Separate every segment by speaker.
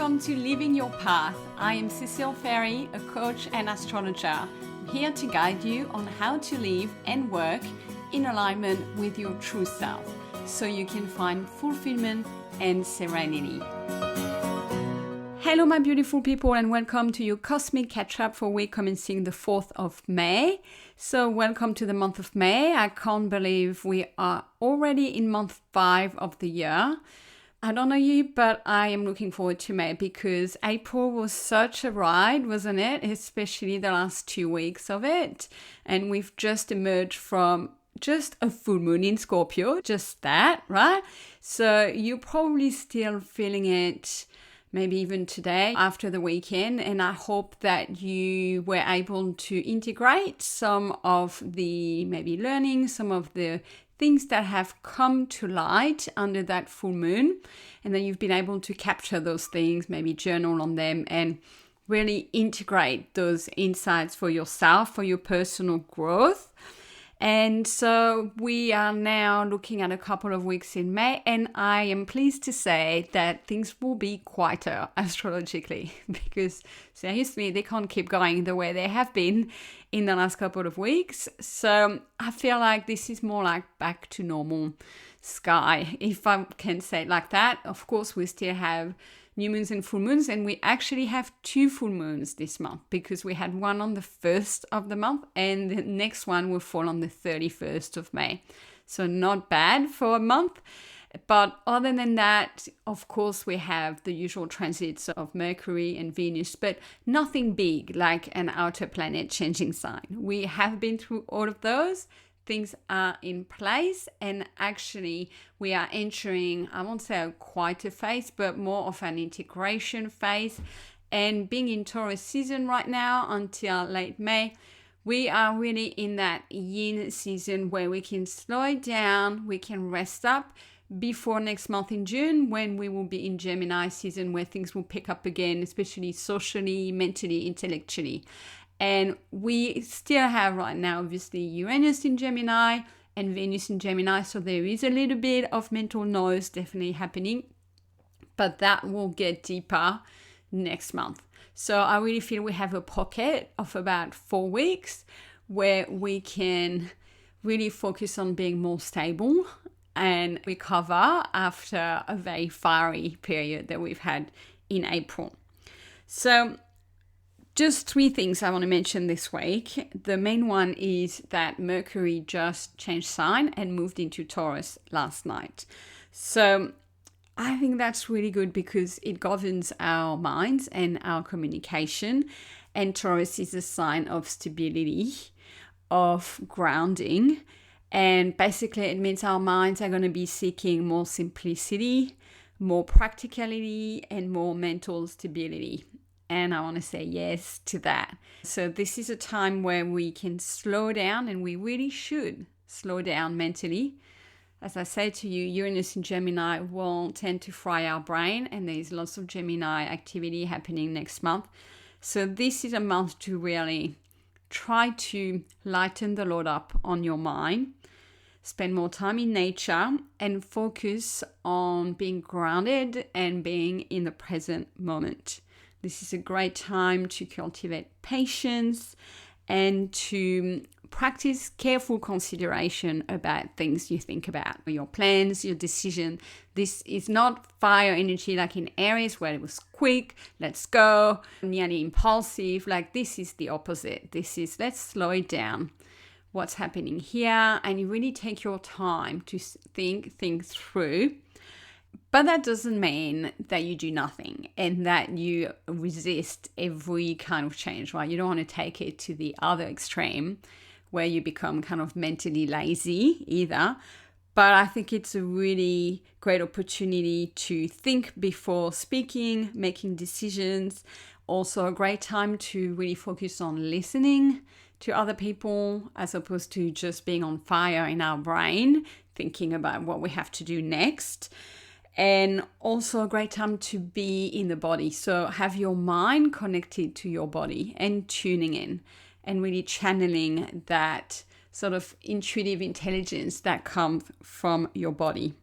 Speaker 1: Welcome to Living Your Path. I am Cecile Ferry, a coach and astrologer. I'm here to guide you on how to live and work in alignment with your true self so you can find fulfillment and serenity. Hello, my beautiful people, and welcome to your cosmic catch-up for week commencing the 4th of May. So welcome to the month of May. I can't believe we are already in month 5 of the year. I don't know you, but I am looking forward to May because April was such a ride, wasn't it? Especially the last 2 weeks of it. And we've just emerged from just a full moon in Scorpio, just that, right? So you're probably still feeling it, maybe even today after the weekend. And I hope that you were able to integrate some of the maybe learning, some of the things that have come to light under that full moon, and then you've been able to capture those things, maybe journal on them, and really integrate those insights for yourself, for your personal growth. And so we are now looking at a couple of weeks in May, and I am pleased to say that things will be quieter astrologically because seriously, they can't keep going the way they have been in the last couple of weeks. So I feel like this is more like back to normal sky, if I can say it like that. Of course, we still have new moons and full moons, and we actually have 2 full moons this month because we had one on the 1st of the month and the next one will fall on the 31st of May. So not bad for a month. But other than that, of course, we have the usual transits of Mercury and Venus, but nothing big like an outer planet changing sign. We have been through all of those. Things are in place, and actually we are entering, I won't say a quieter phase, but more of an integration phase. And being in Taurus season right now until late May, we are really in that yin season where we can slow it down, we can rest up before next month in June, when we will be in Gemini season, where things will pick up again, especially socially, mentally, intellectually. And we still have right now, obviously, Uranus in Gemini and Venus in Gemini. So there is a little bit of mental noise definitely happening, but that will get deeper next month. So I really feel we have a pocket of about 4 weeks where we can really focus on being more stable and recover after a very fiery period that we've had in April. So just 3 things I want to mention this week. The main one is that Mercury just changed sign and moved into Taurus last night. So I think that's really good because it governs our minds and our communication. And Taurus is a sign of stability, of grounding. And basically it means our minds are going to be seeking more simplicity, more practicality, and more mental stability. And I want to say yes to that. So this is a time where we can slow down, and we really should slow down mentally. As I say to you, Uranus in Gemini will tend to fry our brain, and there's lots of Gemini activity happening next month. So this is a month to really try to lighten the load up on your mind, spend more time in nature, and focus on being grounded and being in the present moment. This is a great time to cultivate patience and to practice careful consideration about things you think about, your plans, your decision. This is not fire energy like in Aries where it was quick, let's go, nearly impulsive. Like this is the opposite. This is let's slow it down. What's happening here? And you really take your time to think things through. But that doesn't mean that you do nothing and that you resist every kind of change, right? You don't want to take it to the other extreme where you become kind of mentally lazy either. But I think it's a really great opportunity to think before speaking, making decisions. Also a great time to really focus on listening to other people as opposed to just being on fire in our brain, thinking about what we have to do next. And also a great time to be in the body. So have your mind connected to your body and tuning in and really channeling that sort of intuitive intelligence that comes from your body.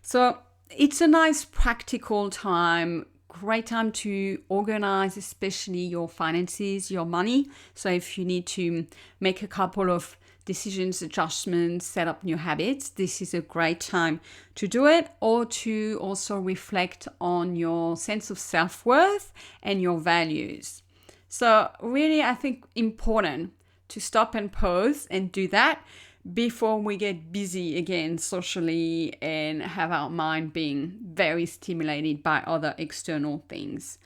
Speaker 1: So it's a nice practical time, great time to organize, especially your finances, your money. So if you need to make a couple of decisions, adjustments, set up new habits, this is a great time to do it, or to also reflect on your sense of self-worth and your values. So really, I think important to stop and pause and do that before we get busy again socially and have our mind being very stimulated by other external things.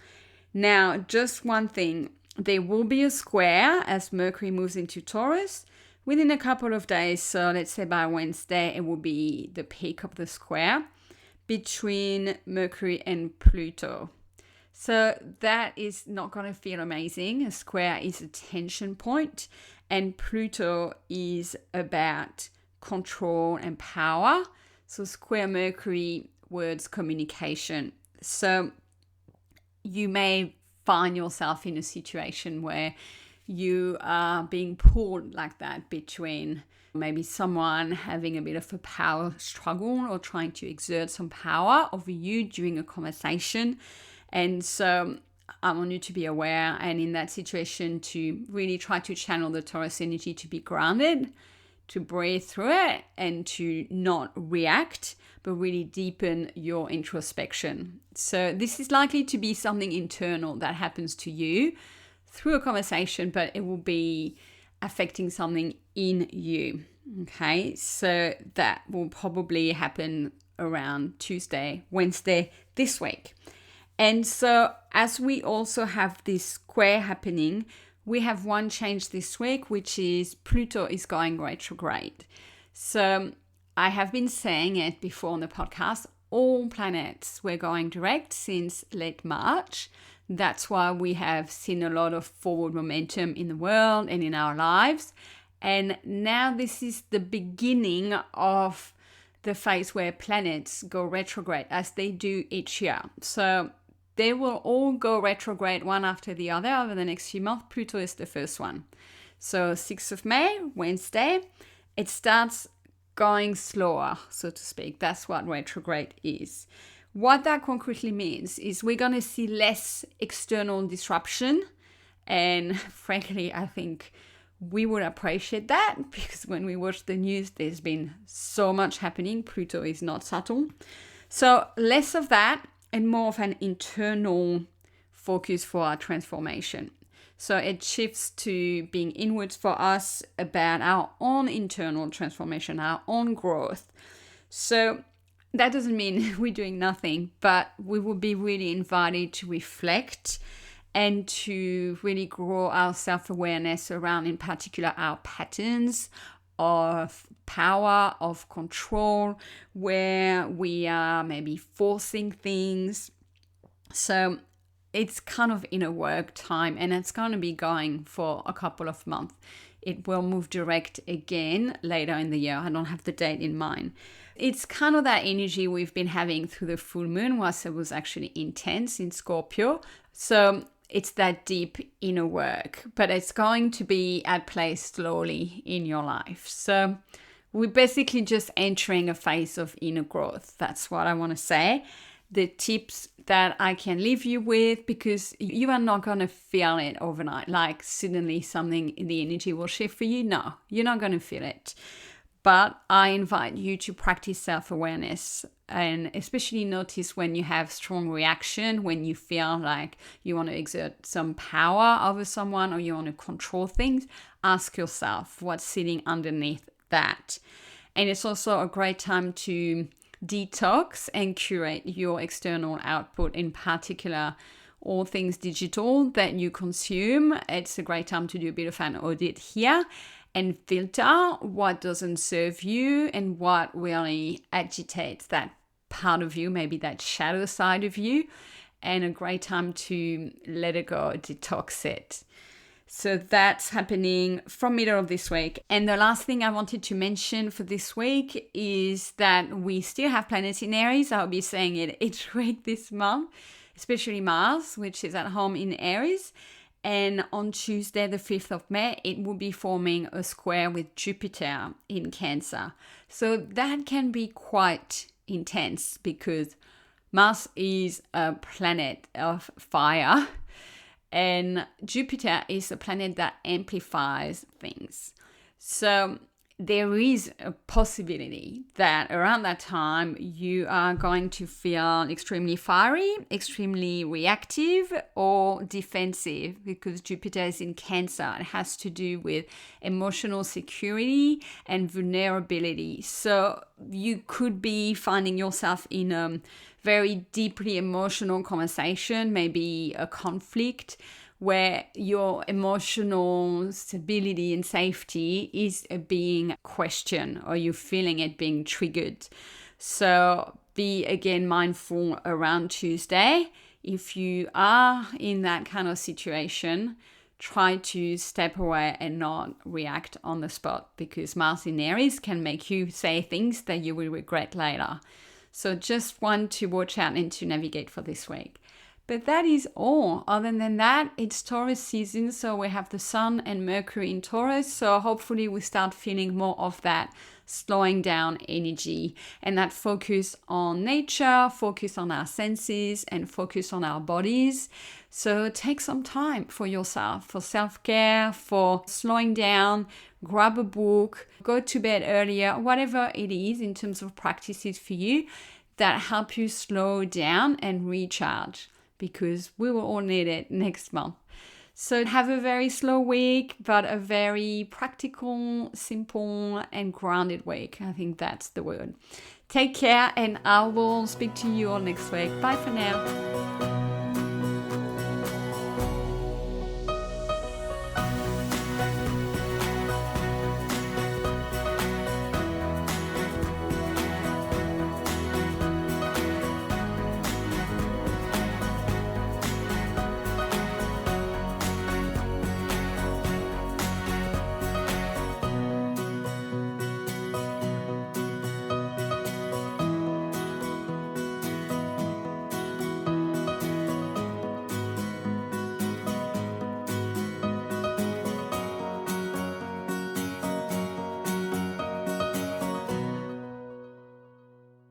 Speaker 1: Now, just one thing, there will be a square as Mercury moves into Taurus within a couple of days. So let's say by Wednesday, it will be the peak of the square between Mercury and Pluto. So that is not going to feel amazing. A square is a tension point, and Pluto is about control and power. So square Mercury, words, communication. So you may find yourself in a situation where you are being pulled like that between maybe someone having a bit of a power struggle or trying to exert some power over you during a conversation. And so I want you to be aware, and in that situation to really try to channel the Taurus energy to be grounded, to breathe through it, and to not react, but really deepen your introspection. So this is likely to be something internal that happens to you through a conversation, but it will be affecting something in you. Okay, so that will probably happen around Tuesday, Wednesday this week. And so as we also have this square happening, we have one change this week, which is Pluto is going retrograde. So I have been saying it before on the podcast, all planets were going direct since late March. That's why we have seen a lot of forward momentum in the world and in our lives. And now this is the beginning of the phase where planets go retrograde, as they do each year. So they will all go retrograde one after the other over the next few months. Pluto is the first one. So 6th of May, Wednesday, it starts going slower, so to speak. That's what retrograde is. What that concretely means is we're going to see less external disruption. And frankly, I think we would appreciate that, because when we watch the news, there's been so much happening. Pluto is not subtle. So less of that and more of an internal focus for our transformation. So it shifts to being inwards for us, about our own internal transformation, our own growth. So that doesn't mean we're doing nothing, but we will be really invited to reflect and to really grow our self-awareness around, in particular, our patterns of power, of control, where we are maybe forcing things. So it's kind of inner work time, and it's going to be going for a couple of months. It will move direct again later in the year. I don't have the date in mind. It's kind of that energy we've been having through the full moon, whilst it was actually intense in Scorpio. So it's that deep inner work, but it's going to be at play slowly in your life. So we're basically just entering a phase of inner growth. That's what I want to say. The tips that I can leave you with, because you are not going to feel it overnight, like suddenly something in the energy will shift for you. No, you're not going to feel it. But I invite you to practice self-awareness, and especially notice when you have strong reaction, when you feel like you want to exert some power over someone or you want to control things. Ask yourself what's sitting underneath that. And it's also a great time to detox and curate your external output, in particular all things digital that you consume. It's a great time to do a bit of an audit here and filter what doesn't serve you and what really agitates that part of you, maybe that shadow side of you, and a great time to let it go, detox it. So that's happening from middle of this week. And the last thing I wanted to mention for this week is that we still have planets in Aries. I'll be saying it each week this month, especially Mars, which is at home in Aries. And on Tuesday, the 5th of May, it will be forming a square with Jupiter in Cancer. So that can be quite intense, because Mars is a planet of fire, and Jupiter is a planet that amplifies things. So there is a possibility that around that time you are going to feel extremely fiery, extremely reactive, or defensive, because Jupiter is in Cancer. It has to do with emotional security and vulnerability. So you could be finding yourself in a very deeply emotional conversation, maybe a conflict, where your emotional stability and safety is being questioned, or you're feeling it being triggered. So be again mindful around Tuesday. If you are in that kind of situation, try to step away and not react on the spot, because Mars in Aries can make you say things that you will regret later. So just one to watch out and to navigate for this week. But that is all. Other than that, it's Taurus season, so we have the Sun and Mercury in Taurus. So hopefully we start feeling more of that slowing down energy and that focus on nature, focus on our senses, and focus on our bodies. So take some time for yourself, for self-care, for slowing down, grab a book, go to bed earlier, whatever it is in terms of practices for you that help you slow down and recharge, because we will all need it next month. So have a very slow week, but a very practical, simple, and grounded week. I think that's the word. Take care, and I will speak to you all next week. Bye for now.